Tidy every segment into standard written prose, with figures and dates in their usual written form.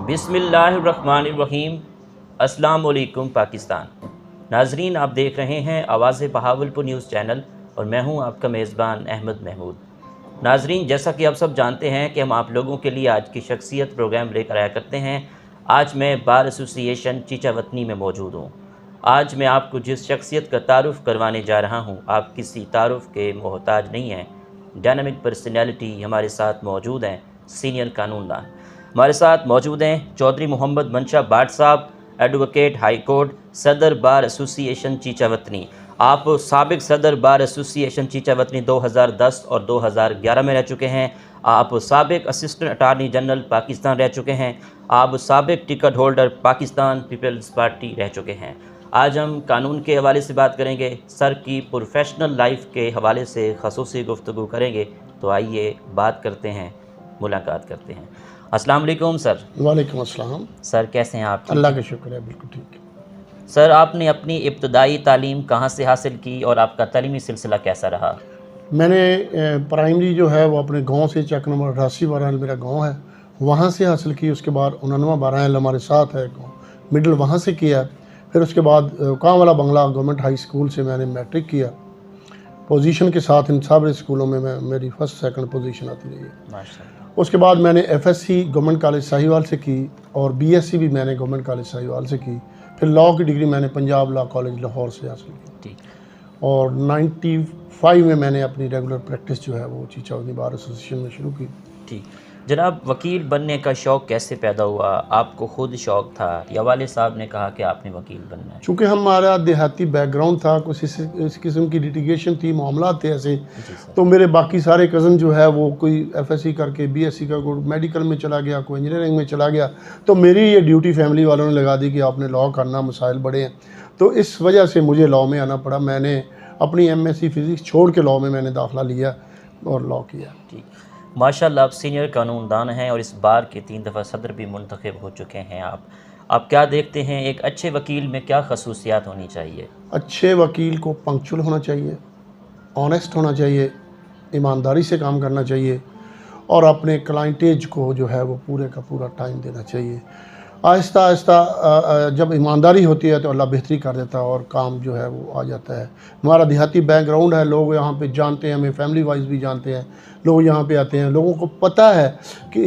बिस्मिल्लाहिर्रहमानिर्रहीम। अस्सलाम वालेकुम पाकिस्तान। नाजरीन, आप देख रहे हैं आवाज़ बहावलपुर न्यूज़ चैनल और मैं हूं आपका मेज़बान अहमद महमूद। नाजरीन, जैसा कि आप सब जानते हैं कि हम आप लोगों के लिए आज की शख्सियत प्रोग्राम लेकर आया करते हैं। आज मैं बार एसोसिएशन चीचावतनी में मौजूद हूँ। आज मैं आपको जिस शख्सियत का तारुफ़ करवाने जा रहा हूँ, आप किसी तारुफ़ के मोहताज नहीं हैं। डायनामिक पर्सनैलिटी हमारे साथ मौजूद हैं, सीनियर कानूनदान हमारे साथ मौजूद हैं। चौधरी मोहम्मद मंशा बाट साहब, एडवोकेट हाई कोर्ट, सदर बार एसोसिएशन चीचावतनी। आप साबिक सदर बार एसोसिएशन चीचावतनी 2010 और 2011 में रह चुके हैं। आप साबिक असिस्टेंट अटार्नी जनरल पाकिस्तान रह चुके हैं। आप साबिक टिकट होल्डर पाकिस्तान पीपल्स पार्टी रह चुके हैं। आज हम कानून के हवाले से बात करेंगे, सर की प्रोफेशनल लाइफ के हवाले से ख़ुसूसी गुफ्तगू करेंगे। तो आइए बात करते हैं, मुलाकात करते हैं। अस्सलाम वालेकुम सर। वालेकुम अस्सलाम। सर कैसे हैं आप? अल्लाह का शुक्र है, बिल्कुल ठीक है। सर, आपने अपनी इब्तदाई तालीम कहाँ से हासिल की और आपका तालीमी सिलसिला कैसा रहा? मैंने प्राइमरी जो है वो अपने गांव से, चक नंबर 88 बारहल मेरा गांव है, वहाँ से हासिल की। उसके बाद 89 बारहल हमारे साथ है गाँव, मिडिल वहाँ से किया। फिर उसके बाद काम वाला बंगला गवर्नमेंट हाई स्कूल से मैंने मैट्रिक किया। पोजीशन के साथ इन सारे स्कूलों में मेरी फर्स्ट सेकंड पोजीशन आती रही है। माशाअल्लाह। उसके बाद मैंने एफएससी गवर्नमेंट कॉलेज साहिवाल से की और बीएससी भी मैंने गवर्नमेंट कॉलेज साहिवाल से की। फिर लॉ की डिग्री मैंने पंजाब लॉ कॉलेज लाहौर से हासिल की। ठीक। और 95 में मैंने अपनी रेगुलर प्रैक्टिस जो है वो चीचावतनी बार एसोसिएशन में शुरू की। ठीक। जनाब, वकील बनने का शौक़ कैसे पैदा हुआ? आपको खुद शौक़ था या वालिद साहब ने कहा कि आपने वकील बनना है? चूँकि हमारा देहाती बैकग्राउंड था, कुछ इस किस्म की लिटिगेशन थी, मामला थे ऐसे, तो मेरे बाकी सारे कज़न जो है वो कोई एफएससी करके बीएससी का कोई मेडिकल में चला गया, कोई इंजीनियरिंग में चला गया। तो मेरी ये ड्यूटी फैमिली वालों ने लगा दी कि आपने लॉ करना, मसाइल बड़े हैं। तो इस वजह से मुझे लॉ में आना पड़ा। मैंने अपनी एमएससी फिज़िक्स छोड़ के लॉ में मैंने दाखिला लिया और लॉ किया। ठीक। माशाल्लाह, आप सीनियर कानूनदान हैं और इस बार के 3 दफ़ा सदर भी मुंतखब हो चुके हैं। आप क्या देखते हैं, एक अच्छे वकील में क्या खसूसियात होनी चाहिए? अच्छे वकील को पंक्चुअल होना चाहिए, ऑनेस्ट होना चाहिए, ईमानदारी से काम करना चाहिए और अपने क्लाइंटेज को जो है वो पूरे का पूरा टाइम देना चाहिए। आहिस्ता आहिस्ता जब ईमानदारी होती है तो अल्लाह बेहतरी कर देता है और काम जो है वो आ जाता है। हमारा देहाती बैकग्राउंड है, लोग यहाँ पे जानते हैं, हमें फैमिली वाइज भी जानते हैं। लोग यहाँ पे आते हैं, लोगों को पता है कि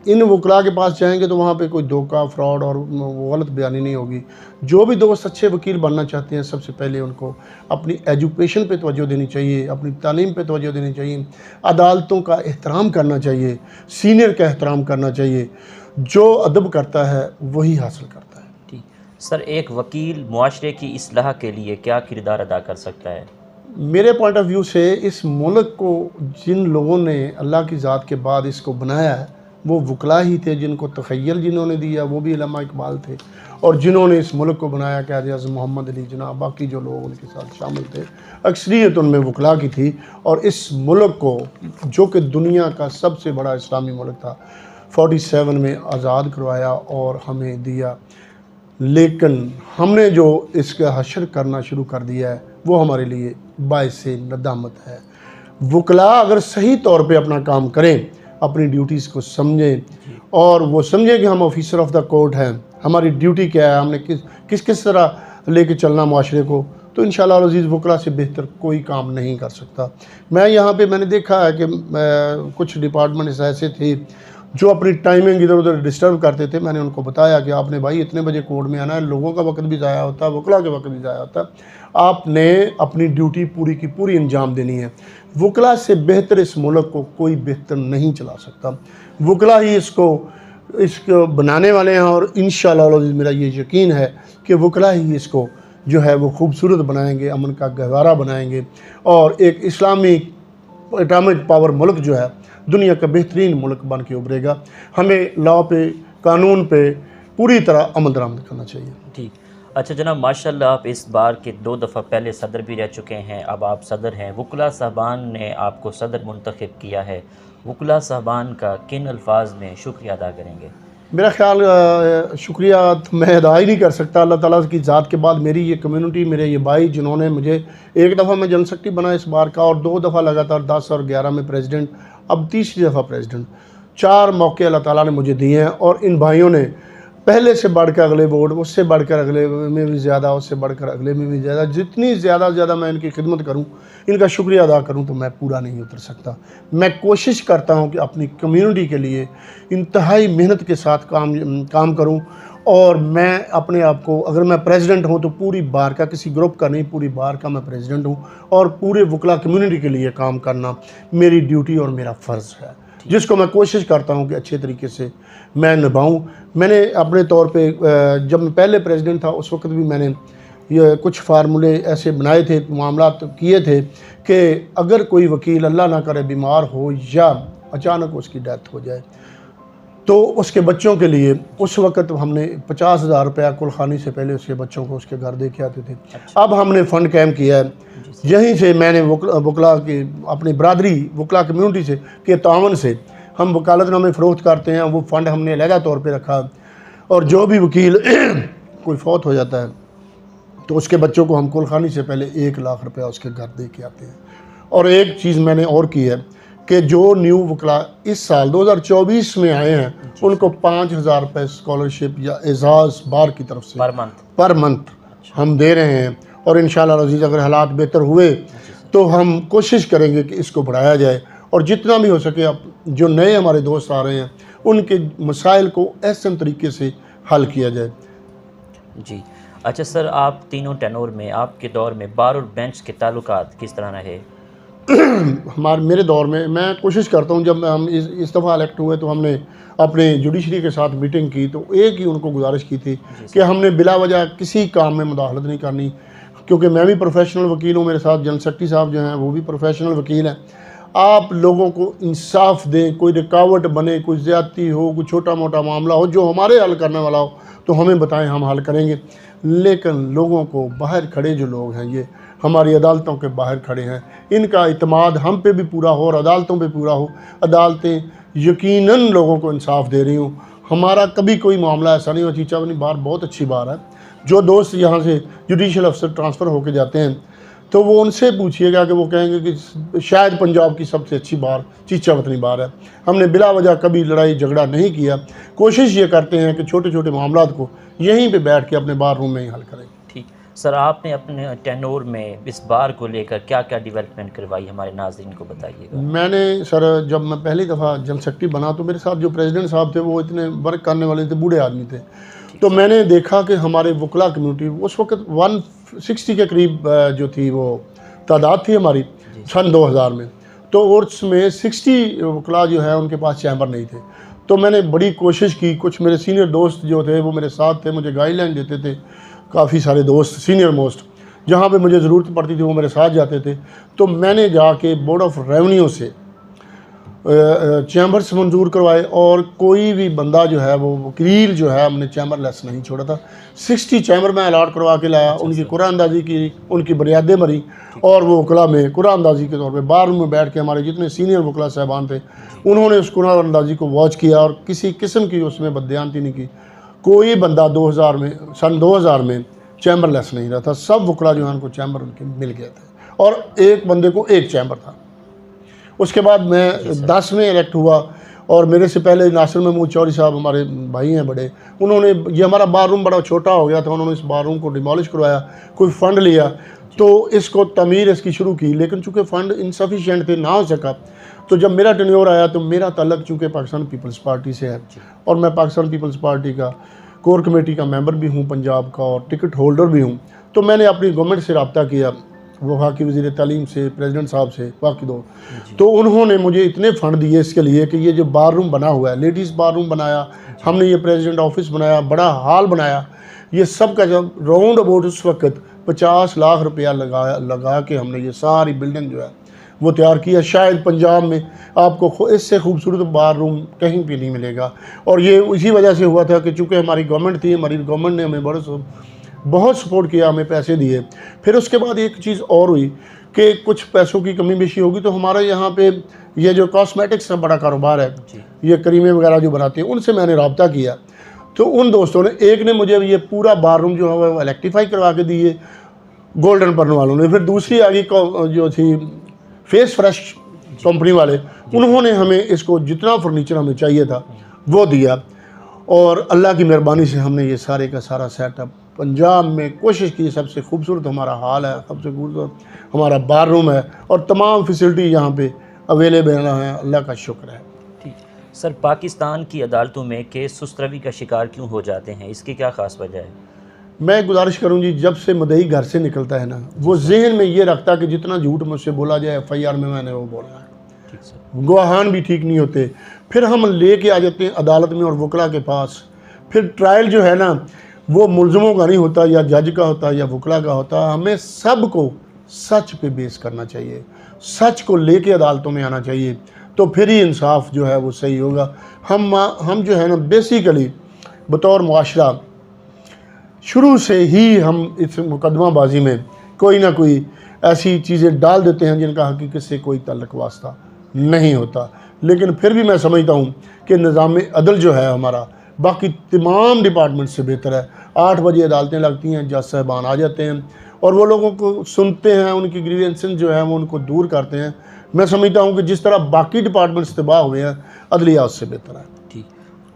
इन वकला के पास जाएंगे तो वहाँ पे कोई धोखा, फ्रॉड और गलत बयानी नहीं होगी। जो भी दोस्त अच्छे वकील बनना चाहते हैं, सबसे पहले उनको अपनी एजुकेशन पे तवज्जो देनी चाहिए, अपनी तालीम पे तवज्जो देनी चाहिए, अदालतों का एहतराम करना चाहिए, सीनियर का एहतराम करना चाहिए। जो अदब करता है वही हासिल करता है। ठीक। सर, एक वकील मुआशरे की इस्लाह के लिए क्या किरदार अदा कर सकता है? मेरे पॉइंट ऑफ व्यू से इस मुल्क को जिन लोगों ने अल्लाह की ज़ात के बाद इसको बनाया है वो वकला ही थे, जिनको तख़य्युल जिन्होंने दिया वो भी उलमा इकबाल थे, और जिन्होंने इस मुल्क को बनाया क़ायद आज़म मोहम्मद अली जनाब, बाकी जो लोग उनके साथ शामिल थे, अक्सरियत उनमें वकला की थी। और इस मुल्क को, जो कि दुनिया का सबसे बड़ा इस्लामी मुल्क था, 47 में आज़ाद करवाया और हमें दिया। लेकिन हमने जो इसका हशर करना शुरू कर दिया है वो हमारे लिए बाइसे नदामत है। वकला अगर सही तौर पे अपना काम करें, अपनी ड्यूटीज़ को समझें और वो समझें कि हम ऑफिसर ऑफ द कोर्ट हैं, हमारी ड्यूटी क्या है, हमने किस तरह लेके चलना माशरे को, तो इंशाअल्लाह अज़ीज़ वकला से बेहतर कोई काम नहीं कर सकता। मैं यहाँ पे मैंने देखा है कि कुछ डिपार्टमेंट्स ऐसे थे जो अपनी टाइमिंग इधर उधर डिस्टर्ब करते थे। मैंने उनको बताया कि आपने भाई इतने बजे कोर्ट में आना है, लोगों का वक्त भी ज़ाया होता है, वकला के वक्त भी ज़ाया होता है, आपने अपनी ड्यूटी पूरी की पूरी अंजाम देनी है। वकला से बेहतर इस मुल्क को कोई बेहतर नहीं चला सकता। वकला ही इसको बनाने वाले हैं और इंशाअल्लाह मेरा ये यकीन है कि वकला ही इसको जो है वो खूबसूरत बनाएंगे, अमन का गहवारा बनाएंगे और एक इस्लामी एटॉमिक पावर मुल्क जो है दुनिया का बेहतरीन मुल्क बन के उभरेगा। हमें लॉ पे, कानून पे पूरी तरह अमल दरामद करना चाहिए। ठीक। अच्छा जनाब, माशाल्लाह, आप इस बार के 2 दफ़ा पहले सदर भी रह चुके हैं, अब आप सदर हैं। वकला साहबान ने आपको सदर मुंतखब किया है, वकला साहबान का किन अल्फाज में शुक्रिया अदा करेंगे? मेरा ख्याल शुक्रिया तो मैं अदा ही नहीं कर सकता। अल्लाह ताला की ज़ात के बाद मेरी ये कम्युनिटी, मेरे ये भाई जिन्होंने मुझे एक दफ़ा मैं जनरल सेक्रेटरी बना इस बार का और 2 दफ़ा लगातार 10 और 11 में प्रेसिडेंट, अब तीसरी दफ़ा प्रेसिडेंट, 4 मौके अल्लाह ताला ने मुझे दिए हैं और इन भाइयों ने पहले से बढ़कर अगले वोट, उससे बढ़कर अगले में भी ज़्यादा, उससे बढ़कर अगले में भी ज़्यादा, जितनी ज़्यादा मैं इनकी खिदमत करूं, इनका शुक्रिया अदा करूं तो मैं पूरा नहीं उतर सकता। मैं कोशिश करता हूं कि अपनी कम्युनिटी के लिए इंतहाई मेहनत के साथ काम करूं और मैं अपने आप को, अगर मैं प्रेसिडेंट हूं तो पूरी बार का, किसी ग्रुप का नहीं, पूरी बार का मैं प्रेसिडेंट हूं और पूरे वकला कम्युनिटी के लिए काम करना मेरी ड्यूटी और मेरा फ़र्ज़ है, जिसको मैं कोशिश करता हूं कि अच्छे तरीके से मैं निभाऊं। मैंने अपने तौर पे जब मैं पहले प्रेसिडेंट था उस वक्त भी मैंने ये कुछ फार्मूले ऐसे बनाए थे, मामला किए थे कि अगर कोई वकील अल्लाह ना करे बीमार हो या अचानक उसकी डेथ हो जाए तो उसके बच्चों के लिए उस वक्त हमने 50,000 रुपया कुलखानी से पहले उसके बच्चों को उसके घर दे के आते थे। अच्छा। अब हमने फ़ंड कैम किया है, यहीं से मैंने वकला की अपनी बरादरी वकला कम्यूनिटी से के तावन से हम वकालतनामे फ़रोख्त करते हैं, वो फ़ंड हमने अलहदा तौर पे रखा और जो भी वकील कोई फौत हो जाता है तो उसके बच्चों को हम कुलखानी से पहले 1 लाख रुपया उसके घर दे के आते हैं। और एक चीज़ मैंने और की है कि जो न्यू वकला इस साल 2024 में आए हैं उनको 5,000 रुपये स्कॉलरशिप या एजाज़ बार की तरफ से पर मंथ हम दे रहे हैं और इंशाअल्लाह अज़ीज़ अगर हालात बेहतर हुए तो हम कोशिश करेंगे कि इसको बढ़ाया जाए और जितना भी हो सके अब जो नए हमारे दोस्त आ रहे हैं उनके मसाइल को ऐसे तरीके से हल किया जाए। जी अच्छा सर, आप तीनों टेनोर में आपके दौर में बार और बेंच के ताल्लुकात किस तरह रहे? मेरे दौर में मैं कोशिश करता हूँ, जब हम इस दफ़ा इलेक्ट हुए तो हमने अपने जुडिशरी के साथ मीटिंग की तो एक ही उनको गुजारिश की थी कि हमने बिला वजह किसी काम में मुदाखलत नहीं करनी, क्योंकि मैं भी प्रोफेशनल वकील हूँ, मेरे साथ जनरल सेक्रेटरी साहब जो हैं वो भी प्रोफेशनल वकील हैं। आप लोगों को इंसाफ दें, कोई रुकावट बने, कोई ज़्यादती हो, कोई छोटा मोटा मामला हो जो हमारे हल करने वाला हो तो हमें बताएं, हम हल करेंगे। लेकिन लोगों को बाहर खड़े जो लोग हैं, ये हमारी अदालतों के बाहर खड़े हैं, इनका इत्मीनान हम पे भी पूरा हो और अदालतों पे पूरा हो। अदालतें यकीनन लोगों को इंसाफ दे रही हूँ। हमारा कभी कोई मामला ऐसा नहीं हुआ। चीचा वाली बार बहुत अच्छी बार है, जो दोस्त यहाँ से जुडिशल अफसर ट्रांसफ़र होकर जाते हैं तो वो उनसे पूछिएगा कि वो कहेंगे कि शायद पंजाब की सबसे अच्छी बार चीचा वतनी बार है। हमने बिला वजह कभी लड़ाई झगड़ा नहीं किया। कोशिश ये करते हैं कि छोटे छोटे मामलात को यहीं पे बैठ के अपने बार रूम में ही हल करें। ठीक सर, आपने अपने टेनोर में इस बार को लेकर क्या क्या डेवलपमेंट करवाई, हमारे नाज़रीन को बताइएगा। मैंने सर जब मैं पहली दफ़ा जनरल सेक्रेटरी बना तो मेरे साथ जो प्रेसिडेंट साहब थे वो इतने वर्क करने वाले थे, बूढ़े आदमी थे। तो मैंने देखा कि हमारे वकला कम्यूनिटी उस वक्त 160 के करीब जो थी वो तादाद थी हमारी सन 2000 में, तो उसमें 60 वकला जो है उनके पास चैम्बर नहीं थे। तो मैंने बड़ी कोशिश की, कुछ मेरे सीनियर दोस्त जो थे वो मेरे साथ थे, मुझे गाइडलाइन देते थे। काफ़ी सारे दोस्त सीनियर मोस्ट जहाँ पे मुझे ज़रूरत पड़ती थी वो मेरे साथ जाते थे। तो मैंने जाके बोर्ड ऑफ रेवेन्यू से चैम्बर्स मंजूर करवाए और कोई भी बंदा जो है वो वकील जो है हमने चैम्बर लेस नहीं छोड़ा था। 60 चैम्बर में अलाट करवा के लाया, उनकी कुरान अंदाजी की, उनकी बुनियादें मरी और वो वकला में कुरान अंदाजी के तौर पे बार में बैठ के हमारे जितने सीनियर वकला साहबान थे उन्होंने उस कुरान अंदाजी को वॉच किया और किसी किस्म की उसमें बददियानती नहीं की। कोई बंदा सन 2000 में चैम्बर लेस नहीं रहा था। सब वकला जो है उनको चैम्बर उनके मिल गया था और एक बंदे को एक चैम्बर था। उसके बाद मैं 10 में इलेक्ट हुआ और मेरे से पहले नासिर महमूद चौधरी साहब हमारे भाई हैं बड़े, उन्होंने ये हमारा बार रूम बड़ा छोटा हो गया था, उन्होंने इस बार रूम को डिमोलिश करवाया, कोई फ़ंड लिया तो इसको तमीर इसकी शुरू की, लेकिन चूँकि फ़ंड इनसफिशिएंट थे ना हो सका। तो जब मेरा टेन्योर आया तो मेरा ताल्लुक चूँकि पाकिस्तान पीपल्स पार्टी से है और मैं पाकिस्तान पीपल्स पार्टी का कोर कमेटी का मेंबर भी हूँ पंजाब का और टिकट होल्डर भी हूँ। तो मैंने अपनी गवर्नमेंट से रब्ता किया, वफाकी वज़ीर तालीम से, प्रेसिडेंट साहब से, बाकी दो, तो उन्होंने मुझे इतने फ़ंड दिए इसके लिए कि ये जो बार रूम बना हुआ है, लेडीज़ बार रूम बनाया हमने, ये प्रेसिडेंट ऑफिस बनाया, बड़ा हॉल बनाया, ये सब का जब राउंड अबाउट उस वक्त 50 लाख रुपया लगा के हमने ये सारी बिल्डिंग जो है वो तैयार किया। शायद पंजाब में आपको इससे खूबसूरत बार रूम कहीं भी नहीं मिलेगा और ये इसी वजह से हुआ था कि चूँकि हमारी गवर्नमेंट थी, हमारी गवर्नमेंट ने हमें बहुत सपोर्ट किया, हमें पैसे दिए। फिर उसके बाद एक चीज़ और हुई कि कुछ पैसों की कमी बेशी होगी तो हमारे यहाँ पे ये जो कॉस्मेटिक्स का बड़ा कारोबार है, ये क्रीमें वगैरह जो बनाती हैं, उनसे मैंने रब्ता किया। तो उन दोस्तों ने, एक ने मुझे ये पूरा बार रूम जो है वो इलेक्ट्रीफाई करवा के दिए गोल्डन बर्न वालों ने, फिर दूसरी आगे जो थी फेस फ्रेश कंपनी वाले, उन्होंने हमें इसको जितना फर्नीचर हमें चाहिए था वो दिया, और अल्लाह की मेहरबानी से हमने ये सारे का सारा सेटअप पंजाब में कोशिश की। सबसे खूबसूरत हमारा हाल है, सबसे खूबसूरत हमारा बाथरूम है, और तमाम फैसिलिटी यहाँ पे अवेलेबल है, अल्लाह का शुक्र है। ठीक सर, पाकिस्तान की अदालतों में केस सुस्तरवी का शिकार क्यों हो जाते हैं, इसकी क्या ख़ास वजह है? मैं गुजारिश करूँ जी, जब से मदई घर से निकलता है ना, वो जहन में ये रखता कि जितना झूठ मुझसे बोला जाए FIR में मैंने वो बोला है। ठीक सर। गवाहान भी ठीक नहीं होते, फिर हम ले के आ जाते हैं अदालत में और वकला के पास। फिर ट्रायल जो है ना वो मुलजमों का नहीं होता या जज का होता या वकला का होता। हमें सब को सच पे बेस करना चाहिए, सच को लेके अदालतों में आना चाहिए, तो फिर ही इंसाफ जो है वो सही होगा। हम जो है ना बेसिकली बतौर मुआशरा शुरू से ही हम इस मुकदमाबाजी में कोई ना कोई ऐसी चीज़ें डाल देते हैं जिनका हकीकत से कोई ताल्लुक वास्ता नहीं होता। लेकिन फिर भी मैं समझता हूँ कि निज़ाम अदल जो है हमारा बाकी तमाम डिपार्टमेंट से बेहतर है। 8 बजे अदालतें लगती हैं, जज साहबान आ जाते हैं और वो लोगों को सुनते हैं, उनकी ग्रीवेंसेस जो है वो उनको दूर करते हैं। मैं समझता हूँ कि जिस तरह बाकी डिपार्टमेंट्स तबाह हुए हैं, अदलिया उससे बेहतर है। ठीक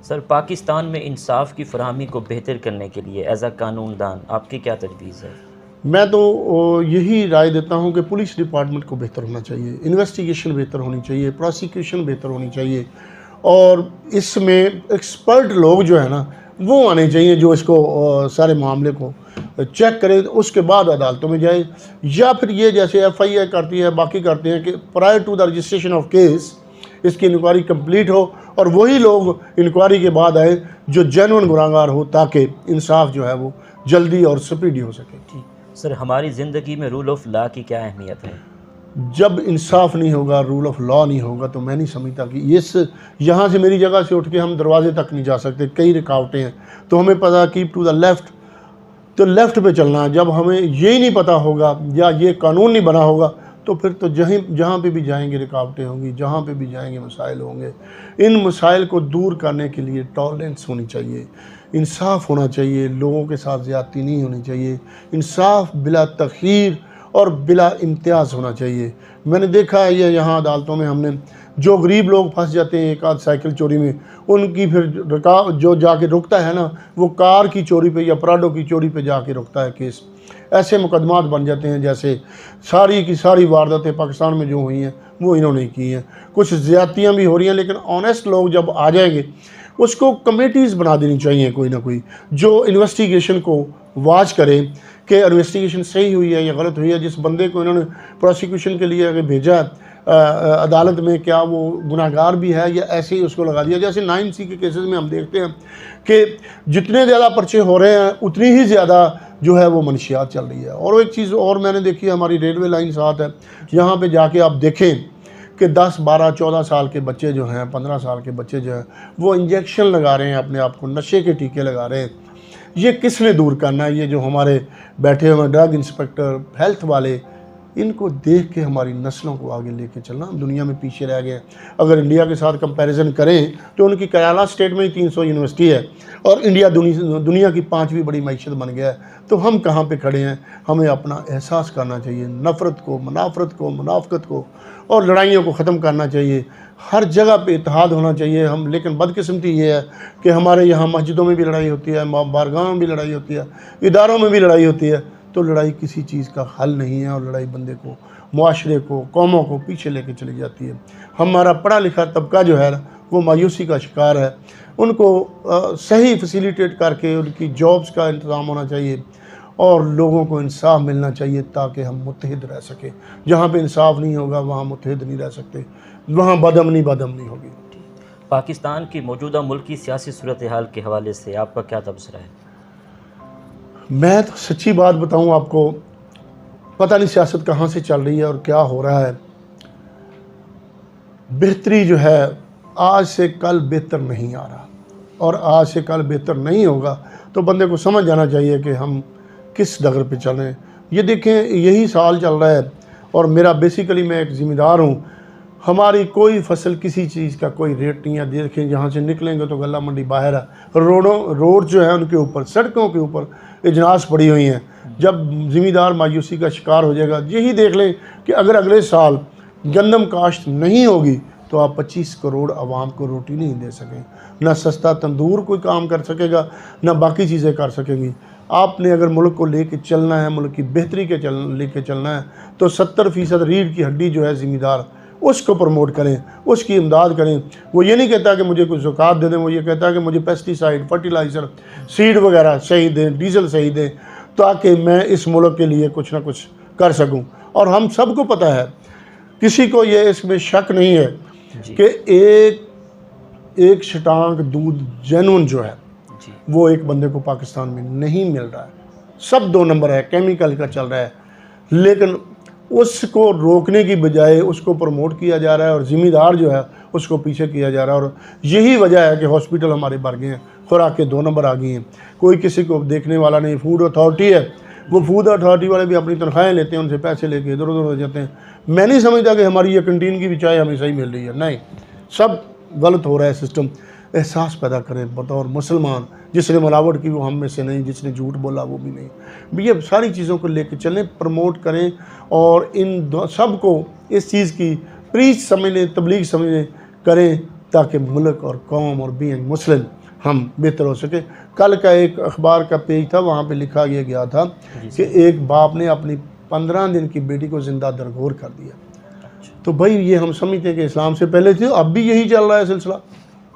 सर, पाकिस्तान में इंसाफ की फराहमी को बेहतर करने के लिए एज अ कानूनदान आपकी क्या तजवीज़ है? मैं तो यही राय देता हूँ कि पुलिस डिपार्टमेंट को बेहतर होना चाहिए, इन्वेस्टिगेशन बेहतर होनी चाहिए, प्रोसिक्यूशन बेहतर होनी चाहिए, और इसमें एक्सपर्ट लोग जो है ना वो आने चाहिए जो इसको सारे मामले को चेक करे, उसके बाद अदालतों में जाए। या फिर ये जैसे FIR करती है, बाकी करते हैं कि prior to the registration of case इसकी इंक्वायरी कंप्लीट हो और वही लोग इंक्वायरी के बाद आए जो जेन्युइन गुनाहगार हो, ताकि इंसाफ जो है वो जल्दी और स्पीडी हो सके। ठीक सर, हमारी ज़िंदगी में रूल ऑफ लॉ की क्या अहमियत है? जब इंसाफ नहीं होगा, रूल ऑफ लॉ नहीं होगा, तो मैं नहीं समझता कि इस यहाँ से मेरी जगह से उठ के हम दरवाजे तक नहीं जा सकते, कई रुकावटें हैं। तो हमें पता कीप टू द लेफ़्ट, तो लेफ़्ट पे चलना है। जब हमें यही नहीं पता होगा या ये कानून नहीं बना होगा, तो फिर तो जहाँ पे भी जाएंगे रुकावटें होंगी, जहाँ पे भी जाएंगे मसाइल होंगे। इन मसाइल को दूर करने के लिए टॉलरेंस होनी चाहिए, इंसाफ होना चाहिए, लोगों के साथ ज़्यादती नहीं होनी चाहिए, इंसाफ बिला तख़यीर और बिला इम्तियाज़ होना चाहिए। मैंने देखा है ये यहाँ अदालतों में, हमने जो गरीब लोग फंस जाते हैं एक आध साइकिल चोरी में, उनकी फिर जो जाके रुकता है ना वो कार की चोरी पे या प्राडो की चोरी पे जाके रुकता है केस। ऐसे मुकदमात बन जाते हैं जैसे सारी की सारी वारदातें पाकिस्तान में जो हुई हैं वो इन्होंने की हैं। कुछ ज़्यादतियाँ भी हो रही हैं, लेकिन ऑनेस्ट लोग जब आ जाएंगे उसको कमेटीज़ बना देनी चाहिए कोई ना कोई, जो इन्वेस्टिगेशन को वाच करे कि इन्वेस्टिगेशन सही हुई है या गलत हुई है। जिस बंदे को इन्होंने प्रोसिक्यूशन के लिए अगर भेजा अदालत में, क्या वो गुनाहगार भी है या ऐसे ही उसको लगा दिया। जैसे 9C के केसेस में हम देखते हैं कि जितने ज़्यादा पर्चे हो रहे हैं उतनी ही ज़्यादा जो है वो मनशियात चल रही है। और एक चीज़ और मैंने देखी है, हमारी रेलवे लाइन साथ है, यहाँ पे जाके आप देखें कि 10, 12, 14 साल के बच्चे जो हैं, 15 साल के बच्चे जो हैं वो इंजेक्शन लगा रहे हैं अपने आप को, नशे के टीके लगा रहे हैं। ये किसने दूर करना है? ये जो हमारे बैठे हुए ड्रग इंस्पेक्टर, हेल्थ वाले, इनको देख के हमारी नस्लों को आगे लेके चलना। हम दुनिया में पीछे रह गए। अगर इंडिया के साथ कंपैरिजन करें तो उनकी केरला स्टेट में ही 300 यूनिवर्सिटी है और इंडिया दुनिया की 5वीं बड़ी मईशत बन गया है। तो हम कहाँ पे खड़े हैं? हमें अपना एहसास करना चाहिए, नफ़रत को, मुनाफरत को, मुनाफकत को और लड़ाइयों को ख़त्म करना चाहिए। हर जगह पे इत्तेहाद होना चाहिए। हम लेकिन बदकिस्मती ये है कि हमारे यहाँ मस्जिदों में भी लड़ाई होती है, बारगाहों में भी लड़ाई होती है, इदारों में भी लड़ाई होती है। तो लड़ाई किसी चीज़ का हल नहीं है और लड़ाई बंदे को, मुआशरे को, कौमों को पीछे लेके चली जाती है। हमारा पढ़ा लिखा तबका जो है वो मायूसी का शिकार है। उनको सही फैसिलिटेट करके उनकी जॉब्स का इंतज़ाम होना चाहिए और लोगों को इंसाफ मिलना चाहिए ताकि हम मुत्तहिद रह सकें। जहाँ पे इंसाफ नहीं होगा वहाँ मुत्तहिद नहीं रह सकते, वहाँ बदअमनी होगी। पाकिस्तान की मौजूदा मुल्क की सियासी सूरत हाल के हवाले से आपका क्या तबसरा है? मैं तो सच्ची बात बताऊं आपको, पता नहीं सियासत कहाँ से चल रही है और क्या हो रहा है। बेहतरी जो है आज से कल बेहतर नहीं आ रहा और आज से कल बेहतर नहीं होगा। तो बंदे को समझ जाना चाहिए कि हम किस डगर पे चल रहे हैं। ये देखें, यही साल चल रहा है और मेरा बेसिकली मैं एक ज़िम्मेदार हूँ। हमारी कोई फसल, किसी चीज़ का कोई रेट नहीं है। देखें, जहाँ से निकलेंगे तो गला मंडी बाहर है, रोड जो है उनके ऊपर, सड़कों के ऊपर इजनास पड़ी हुई हैं। जब ज़िम्मेदार मायूसी का शिकार हो जाएगा, यही देख लें कि अगर अगले साल गंदम काश्त नहीं होगी तो आप 25 करोड़ आवाम को रोटी नहीं दे सकें, ना सस्ता तंदूर कोई काम कर सकेगा, ना बाकी चीज़ें कर सकेंगी। आपने अगर मुल्क को लेके चलना है, मुल्क की बेहतरी के लेके चलना है, तो 70% रीढ़ की हड्डी जो है ज़िम्मेदार, उसको प्रमोट करें, उसकी इमदाद करें। वो ये नहीं कहता कि मुझे कुछ ज़कात दे दें, वो ये कहता है कि मुझे पेस्टिसाइड, फर्टिलाइज़र, सीड वगैरह सही दें, डीजल सही दें, ताकि मैं इस मुल्क के लिए कुछ ना कुछ कर सकूं। और हम सबको पता है, किसी को ये इसमें शक नहीं है कि एक शटांग दूध जेनुइन जो है वो एक बंदे को पाकिस्तान में नहीं मिल रहा है। सब 2 नंबर है, केमिकल का चल रहा है, लेकिन उसको रोकने की बजाय उसको प्रमोट किया जा रहा है और ज़िम्मेदार जो है उसको पीछे किया जा रहा है। और यही वजह है कि हॉस्पिटल हमारे भर गए हैं, खुराकें 2 नंबर आ गई हैं, कोई किसी को देखने वाला नहीं। फूड अथॉरिटी है, वो फूड अथॉरिटी वाले भी अपनी तनख्वाहें लेते हैं, उनसे पैसे लेके इधर उधर हो जाते हैं। मैं नहीं समझता कि हमारी ये कैंटीन की भी चाय हमें सही मिल रही है, नहीं, सब गलत हो रहा है सिस्टम। एहसास पैदा करें बतौर मुसलमान, जिसने मिलावट की वो हम में से नहीं, जिसने झूठ बोला वो भी नहीं। ये सारी चीज़ों को लेकर चलें, प्रमोट करें और इन सब को इस चीज़ की प्रीच समझें, तबलीग समझें करें, ताकि मुल्क और कौम और बीइंग मुस्लिम हम बेहतर हो सके। कल का एक अखबार का पेज था, वहाँ पे लिखा गया था कि एक बाप ने अपनी 15 दिन की बेटी को ज़िंदा दरगोर कर दिया। तो भाई ये हम समझते हैं कि इस्लाम से पहले थे, अब भी यही चल रहा है सिलसिला।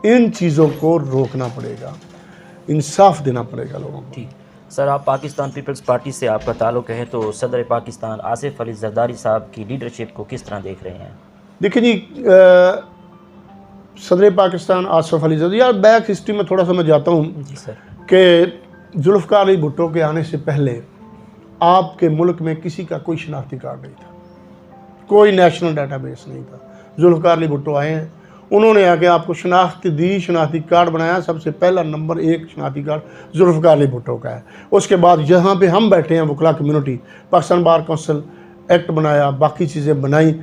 इन चीज़ों को रोकना पड़ेगा, इंसाफ देना पड़ेगा लोगों को। ठीक सर, आप पाकिस्तान पीपल्स पार्टी से आपका ताल्लुक़ है, तो सदर पाकिस्तान आसिफ अली जरदारी साहब की लीडरशिप को किस तरह देख रहे हैं? देखिए जी, सदर पाकिस्तान आसिफ अली जरदारी, यार बैक हिस्ट्री में थोड़ा सा मैं जाता हूँ जी सर, कि जुल्फ़िकार अली भुट्टो के आने से पहले आपके मुल्क में किसी का कोई शनाख्ती कार्ड नहीं था, कोई नेशनल डाटाबेस नहीं था। जुल्फ़िकार अली भुट्टो आए हैं, उन्होंने आके आपको शनाख्त दी, शनाख्ती कार्ड बनाया। सबसे पहला नंबर 1 शनाख्ती कार्ड जुल्फ़िकार अली भुट्टो का है। उसके बाद यहाँ पे हम बैठे हैं वकला community, Pakistan bar council act बनाया, बाकी चीज़ें बनाई,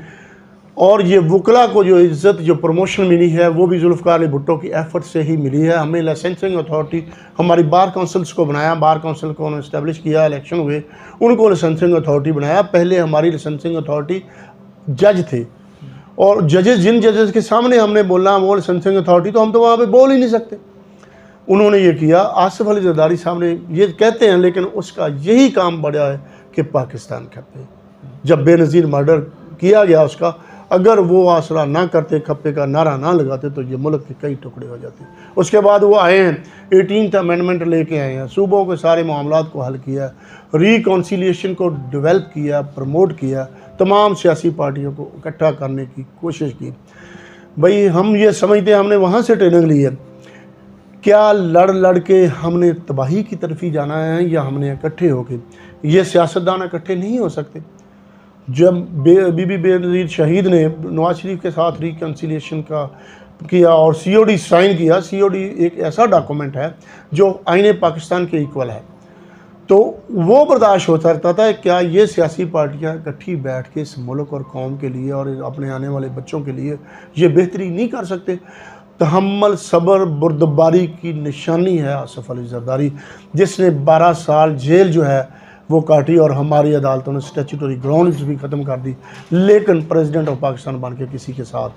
और ये वकला को जो इज़्ज़त, जो प्रमोशन मिली है वो भी जुल्फ़िकार अली भुट्टो की एफ़र्ट से ही मिली है। हमें लाइसेंसिंग अथॉरिटी, हमारी बार काउंसिल्स को बनाया, बार काउंसिल को उन्होंने इस्टेब्लिश किया, इलेक्शन हुए, उनको लाइसेंसिंग अथॉरिटी बनाया। पहले हमारी लाइसेंसिंग अथॉरिटी जज थे, और जजेस, जिन जजेस के सामने हमने बोलना वो लाइसेंसिंग अथॉरिटी, तो हम तो वहाँ पे बोल ही नहीं सकते। उन्होंने ये किया। आसिफ अली जरदारी साहब ने ये कहते हैं, लेकिन उसका यही काम बढ़ा है कि पाकिस्तान खप्पे, जब बेनज़ीर मर्डर किया गया उसका, अगर वो आसरा ना करते, खप्पे का नारा ना लगाते, तो ये मुल्क के कई टुकड़े हो जाते। उसके बाद वो आए हैं, 18th अमेंडमेंट लेके आए हैं, सूबों के सारे मामलात को हल किया, रिकॉन्सिलिएशन को डेवलप किया, प्रमोट किया, तमाम सियासी पार्टियों को इकट्ठा करने की कोशिश की। भाई हम ये समझते हैं हमने वहाँ से ट्रेनिंग ली है, क्या लड़ लड़ के हमने तबाही की तरफ ही जाना है, या हमने इकट्ठे होके? ये सियासतदान इकट्ठे नहीं हो सकते। जब बीबी बेनज़ीर शहीद ने नवाज शरीफ के साथ रिकन्सिलिएशन का किया और COD साइन किया, COD एक ऐसा डॉक्यूमेंट है जो आईने पाकिस्तान के इक्वल है, तो वो बर्दाश्त होता रहता था। क्या ये सियासी पार्टियां इकट्ठी बैठ के इस मुल्क और कौम के लिए और अपने आने वाले बच्चों के लिए ये बेहतरी नहीं कर सकते? तहम्मुल, सब्र, बुर्दबारी की निशानी है आसिफ अली जरदारी, जिसने 12 साल जेल जो है वो काटी, और हमारी अदालतों ने स्टैट्यूटरी ग्राउंड्स भी ख़त्म कर दी, लेकिन प्रेसिडेंट ऑफ पाकिस्तान बन के किसी के साथ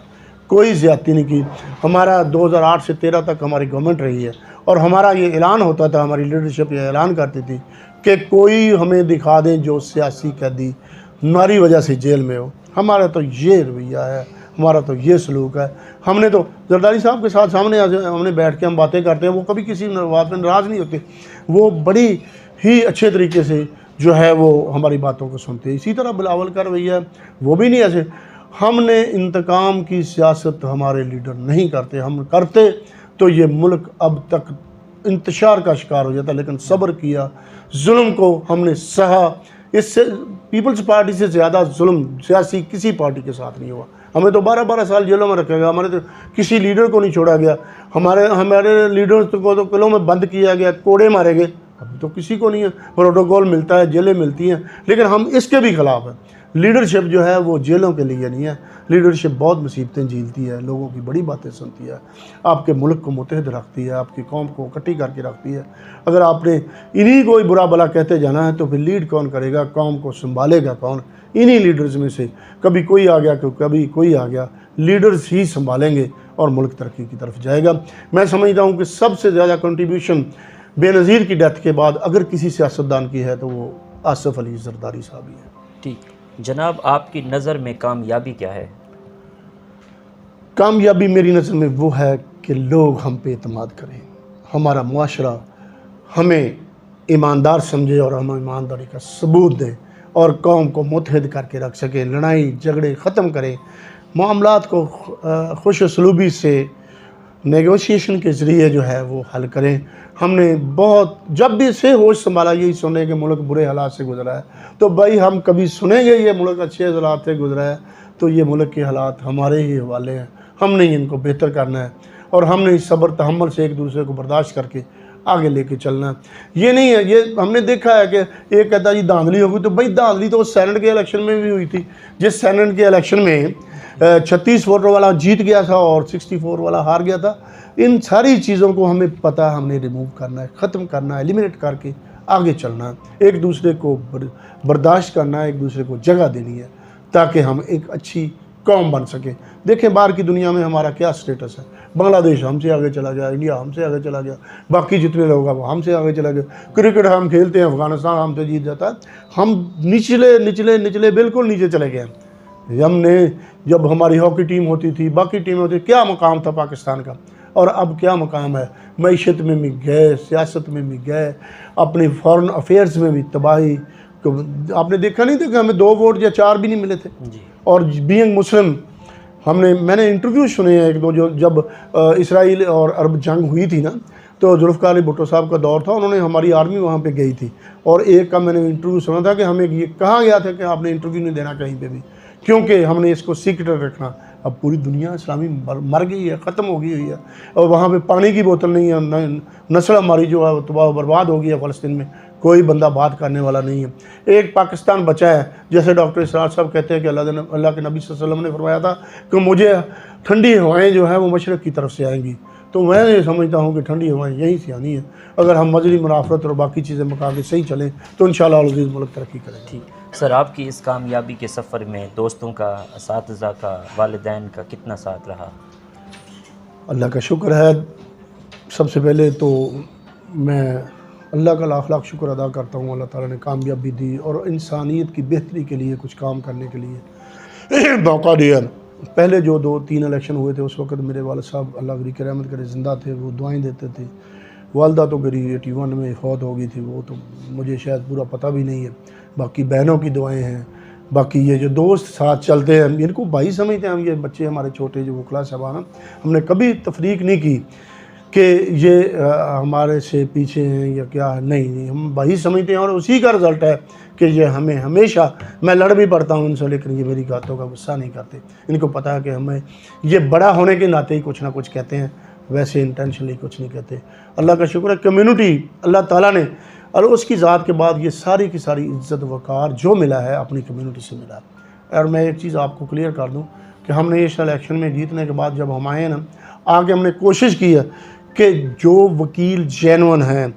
कोई ज़्यादती नहीं की। हमारा 2008 से 13 तक हमारी गवर्नमेंट रही है, और हमारा ये ऐलान होता था, हमारी लीडरशिप ये ऐलान करती थी कि कोई हमें दिखा दें जो सियासी कैदी हमारी वजह से जेल में हो। हमारा तो ये रवैया है, हमारा तो ये सलूक है। हमने तो जरदारी साहब के साथ सामने हमने बैठ के हम बातें करते हैं, वो कभी किसी बात में नाराज़ नहीं होते, वो बड़ी ही अच्छे तरीके से जो है वो हमारी बातों को सुनते हैं। इसी तरह बिलावल का रवैया है, वो भी नहीं ऐसे। हमने इंतकाम की सियासत हमारे लीडर नहीं करते, हम करते तो ये मुल्क अब तक इंतशार का शिकार हो जाता, लेकिन सब्र किया, जुल्म को हमने सहा। इससे पीपल्स पार्टी से ज़्यादा जुल्म सियासी किसी पार्टी के साथ नहीं हुआ। हमें तो 12-12 साल जेलों में रखा गया, हमारे तो किसी लीडर को नहीं छोड़ा गया, हमारे लीडर्स को तो किलों में बंद किया गया, कोड़े मारे गए। अभी तो किसी को नहीं है, प्रोटोकॉल मिलता है, जेलें मिलती हैं, लेकिन हम इसके भी ख़िलाफ़ हैं। लीडरशिप जो है वो जेलों के लिए नहीं है। लीडरशिप बहुत मुसीबतें झेलती है, लोगों की बड़ी बातें सुनती है, आपके मुल्क को मुतहद रखती है, आपकी कौम को इकट्ठी करके रखती है। अगर आपने इन्हीं को ही बुरा भला कहते जाना है तो फिर लीड कौन करेगा, कौम को संभालेगा कौन? इन्हीं लीडर्स में से कभी कोई आ गया, कभी कोई आ गया। लीडर्स ही संभालेंगे और मुल्क तरक्की की तरफ जाएगा। मैं समझता हूँ कि सबसे ज़्यादा कंट्रीब्यूशन बेनज़ीर की डेथ के बाद अगर किसी सियासतदान की है तो वो आसिफ अली जरदारी साहब ही है। ठीक जनाब, आपकी नज़र में कामयाबी क्या है? कामयाबी मेरी नज़र में वो है कि लोग हम पे एतमाद करें, हमारा मुआशरा हमें ईमानदार समझे और हम ईमानदारी का सबूत दें और कौम को मुतहद करके रख सकें, लड़ाई झगड़े ख़त्म करें, मामलात को खुश उसलूबी से नेगोशिएशन के ज़रिए जो है वो हल करें। हमने बहुत जब भी से होश संभाला यही सुने कि मुल्क बुरे हालात से गुजरा है, तो भाई हम कभी सुनेंगे ये मुल्क अच्छे हालात से गुजरा है तो ये मुल्क के हालात हमारे ही हवाले हैं, हमने ही इनको बेहतर करना है और हमने इस सब्र तहम्मुल से एक दूसरे को बर्दाश्त करके आगे लेके चलना है। ये नहीं है, ये हमने देखा है कि एक कहता जी धांधली होगी, तो भाई धांधली तो सेनेट के इलेक्शन में भी हुई थी। जिस सेनेट के इलेक्शन में 36 वोटर वाला जीत गया था और 64 वाला हार गया था। इन सारी चीज़ों को हमें पता है, हमने रिमूव करना है, ख़त्म करना है, एलिमिनेट करके आगे चलना है, एक दूसरे को बर्दाश्त करना है, एक दूसरे को जगह देनी है ताकि हम एक अच्छी कौम बन सके। देखें बाहर की दुनिया में हमारा क्या स्टेटस है, बांग्लादेश हमसे आगे चला गया, इंडिया हमसे आगे चला गया, बाकी जितने लोग हैं वो हमसे आगे चला गया। क्रिकेट हम खेलते हैं, अफ़गानिस्तान हमसे जीत जाता है, हम निचले निचले निचले बिल्कुल नीचे चले गए। हमने जब हमारी हॉकी टीम होती थी, बाकी टीम होती, क्या मुकाम था पाकिस्तान का, और अब क्या मुकाम है। मईशत में भी गए, सियासत में भी गए, अपनी फॉरेन अफेयर्स में भी तबाही। आपने देखा नहीं था कि हमें 2 वोट या 4 भी नहीं मिले थे जी। और बीइंग मुस्लिम मैंने इंटरव्यू सुने हैं एक दो, जो जब इसराइल और अरब जंग हुई थी ना, तो जुल्फ़िकार अली भुट्टो साहब का दौर था, उन्होंने हमारी आर्मी वहाँ पे गई थी और एक का मैंने इंटरव्यू सुना था कि हमें ये कहा गया था कि आपने इंटरव्यू नहीं देना कहीं पे भी, क्योंकि हमने इसको सीक्रेट रखना। अब पूरी दुनिया इस्लामी मर गई है, ख़त्म हो गई हुई है और वहाँ पे पानी की बोतल नहीं है, नस्ल हमारी जो है वो तबाह बर्बाद हो गई है। फ़लस्तीन में कोई बंदा बात करने वाला नहीं है, एक पाकिस्तान बचा है। जैसे डॉक्टर इसरार साहब कहते हैं कि अल्लाह के नबी सल्लल्लाहु अलैहि वसल्लम ने फरमाया था कि मुझे ठंडी हवाएँ जो है वो मशरक़ की तरफ से आएंगी, तो मैं ये समझता हूँ कि ठंडी हवाएँ यहीं से आनी है। अगर हम मजहबी मुनाफरत और बाकी चीज़ें मुका के सही चलें तो इंशाअल्लाह अज़ीज़ मुल्क तरक्की करेगा। ठीक सर, आपकी इस कामयाबी के सफ़र में दोस्तों का, असातिज़ा का, वालिदैन का कितना साथ रहा? अल्लाह का शुक्र है। सबसे पहले तो मैं अल्लाह का लाख लाख शुक्र अदा करता हूँ, अल्लाह ताला ने कामयाबी दी और इंसानियत की बेहतरी के लिए कुछ काम करने के लिए मौका दिया। पहले जो 2-3 इलेक्शन हुए थे उस वक्त मेरे वालिद साहब अल्लाह की रहमत करे ज़िंदा थे, वो दुआएं देते थे। वालदा तो मेरी 81 में फौत हो गई थी, वो तो मुझे शायद पूरा पता भी नहीं है। बाकी बहनों की दुआएं हैं, बाकी ये जो दोस्त साथ चलते हैं इनको भाई समझते हैं हम। ये बच्चे हमारे छोटे जो वकला साहबान, हमने कभी तफरीक नहीं की कि ये हमारे से पीछे हैं या क्या है, नहीं, हम भाई समझते हैं और उसी का रिज़ल्ट है कि ये हमें हमेशा, मैं लड़ भी पड़ता हूँ इनसे लेकिन ये मेरी बातों का गुस्सा नहीं करते। इनको पता है कि हमें ये बड़ा होने के नाते ही कुछ ना कुछ कहते हैं, वैसे इंटेंशनली कुछ नहीं कहते। अल्लाह का शुक्र है कम्युनिटी अल्लाह ताला ने, और उसकी ज़ात के बाद ये सारी की सारी इज़्ज़त वक़ार जो मिला है अपनी कम्युनिटी से मिला है। और मैं एक चीज़ आपको क्लियर कर दूँ कि हमने इस इलेक्शन में जीतने के बाद जब हम आए ना, आगे हमने कोशिश की है कि जो वकील जेन्युइन हैं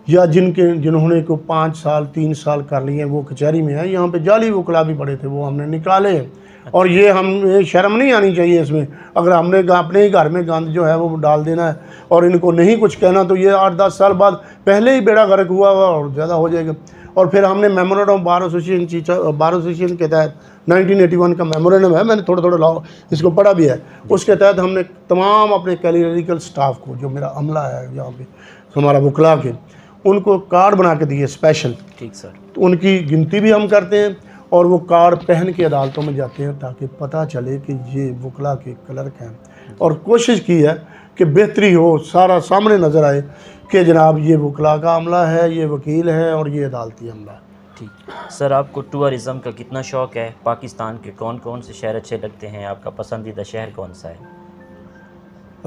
या जिन्होंने को 5 साल 3 साल कर लिए वो कचहरी में हैं, यहाँ पे जाली वकला भी पड़े थे, वो हमने निकाले हैं। और ये हम शर्म नहीं आनी चाहिए इसमें। अगर हमने अपने ही घर में गंद जो है वो डाल देना है और इनको नहीं कुछ कहना तो ये 8-10 साल बाद पहले ही बेड़ा गर्क हुआ और ज़्यादा हो जाएगा। और फिर हमने मेमोरेंडम बार एसोसिएशन के तहत 1981 का मेमोरेंडम है, मैंने थोड़ा लॉ इसको पढ़ा भी है। उसके तहत हमने तमाम अपने क्लरिकल स्टाफ को, जो मेरा अमला है यहाँ पे हमारा वकला के, उनको कार्ड बना के दिए स्पेशल। ठीक सर। तो उनकी गिनती भी हम करते हैं और वो कार्ड पहन के अदालतों में जाते हैं ताकि पता चले कि ये वकला के क्लर्क हैं। और कोशिश की है कि बेहतरी हो, सारा सामने नज़र आए कि जनाब ये वकला का अमला है, ये वकील है और ये अदालती अमला है। ठीक सर, आपको टूरिज़म का कितना शौक़ है? पाकिस्तान के कौन कौन से शहर अच्छे लगते हैं? आपका पसंदीदा शहर कौन सा है?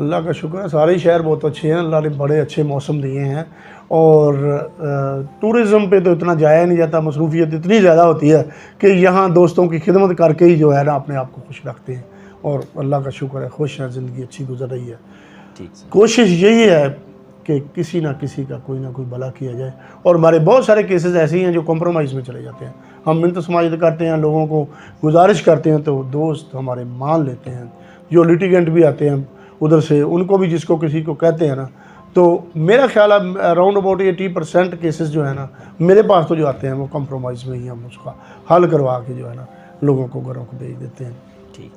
अल्लाह का शुक्र है, सारे शहर बहुत अच्छे हैं, अल्लाह ने बड़े अच्छे मौसम दिए हैं। और टूरिज़म पे तो इतना जाया नहीं जाता, मसरूफियत इतनी ज़्यादा होती है कि यहाँ दोस्तों की खिदमत करके ही जो है ना अपने आप को खुश रखते हैं। और अल्लाह का शुक्र है, खुश है, ज़िंदगी अच्छी गुजर रही है। ठीक सर। कोशिश यही है कि किसी ना किसी का कोई ना कोई भला किया जाए। और हमारे बहुत सारे केसेस ऐसे ही हैं जो कॉम्प्रोमाइज़ में चले जाते हैं। हम मिन्नत समाजत करते हैं, लोगों को गुजारिश करते हैं, तो दोस्त हमारे मान लेते हैं। जो लिटिगेंट भी आते हैं उधर से, उनको भी जिसको किसी को कहते हैं ना, तो मेरा ख्याल है अराउंड अबाउट 80% केसेस जो है ना मेरे पास तो जो आते हैं वो कॉम्प्रोमाइज़ में ही हम उसका हल करवा के जो है ना लोगों को घरों को भेज देते हैं। ठीक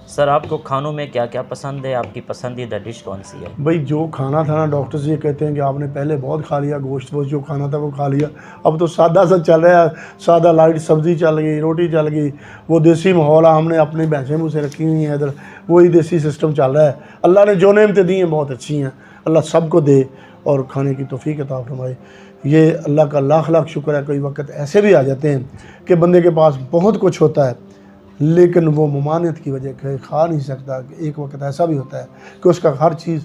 सर, आपको खानों में क्या क्या पसंद है? आपकी पसंदीदा डिश कौन सी है? भाई जो खाना था ना, डॉक्टर्स ये कहते हैं कि आपने पहले बहुत खा लिया, गोश्त वोश्त जो खाना था वो खा लिया, अब तो सादा सा चल रहा है, सादा लाइट सब्ज़ी चल गई, रोटी चल गई, वो देसी माहौल हमने अपनी भैंसें भूसें रखी हुई हैं इधर, वही देसी सिस्टम चल रहा है। अल्लाह ने जो नेमतें दी हैं बहुत अच्छी हैं, अल्लाह सबको दे और खाने की तौफीक अता फरमाए। ये अल्लाह का लाख लाख शुक्र है। कोई वक्त ऐसे भी आ जाते हैं कि बंदे के पास बहुत कुछ होता है लेकिन वो ममानियत की वजह से खा नहीं सकता। एक वक्त ऐसा भी होता है कि उसका हर चीज़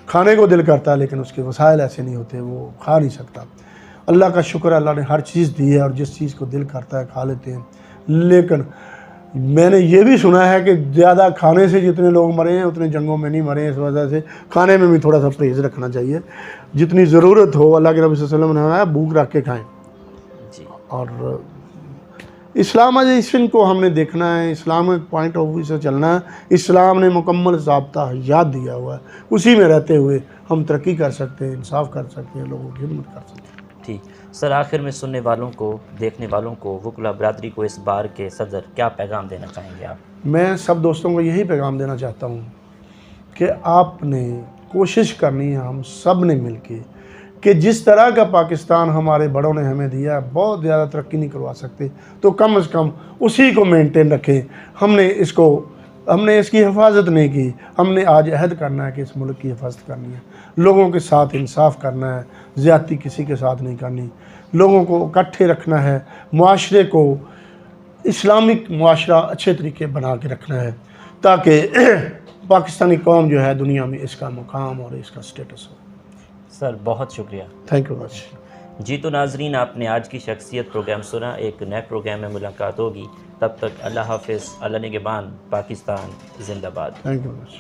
खाने को दिल करता है लेकिन उसके वसाइल ऐसे नहीं होते, वो खा नहीं सकता। अल्लाह का शुक्र है, अल्लाह ने हर चीज़ दी है और जिस चीज़ को दिल करता है खा लेते हैं। लेकिन मैंने ये भी सुना है कि ज़्यादा खाने से जितने लोग मरे हैं उतने जंगों में नहीं मरे हैं। इस वजह से खाने में भी थोड़ा सा परहेज़ रखना चाहिए। जितनी ज़रूरत हो, अल्लाह के नबी सल्लल्लाहु अलैहि वसल्लम ने कहा भूख रख के खाएँ। जी। और इस्लामाइजेशन को हमने देखना है, इस्लामिक पॉइंट ऑफ व्यू से चलना है। इस्लाम ने मुकम्मल ज़ाब्ता हयात दिया हुआ है, उसी में रहते हुए हम तरक्की कर सकते हैं, इंसाफ कर सकते हैं, लोगों की खिदमत कर सकते हैं। ठीक सर, आखिर में सुनने वालों को, देखने वालों को, वकला बरादरी को इस बार के सदर क्या पैगाम देना चाहेंगे आप? मैं सब दोस्तों को यही पैगाम देना चाहता हूँ कि आपने कोशिश करनी है, हम सब ने मिल के, कि जिस तरह का पाकिस्तान हमारे बड़ों ने हमें दिया है, बहुत ज़्यादा तरक्की नहीं करवा सकते तो कम से कम उसी को मेंटेन रखें। हमने इसकी हिफाजत नहीं की, हमने आज अहद करना है कि इस मुल्क की हिफाजत करनी है, लोगों के साथ इंसाफ करना है, ज़्यादती किसी के साथ नहीं करनी, लोगों को इकट्ठे रखना है, मुआशरे को इस्लामिक मुआशरा अच्छे तरीके बना के रखना है ताकि पाकिस्तानी कौम जो है दुनिया में इसका मुकाम और इसका स्टेटस हो। सर बहुत शुक्रिया। Thank you much. जी तो नाजरीन, आपने आज की शख्सियत प्रोग्राम सुना। एक नए प्रोग्राम में मुलाकात होगी, तब तक अल्लाह हाफिज़, अल्लाह निगहबान, पाकिस्तान जिंदाबाद। Thank you much.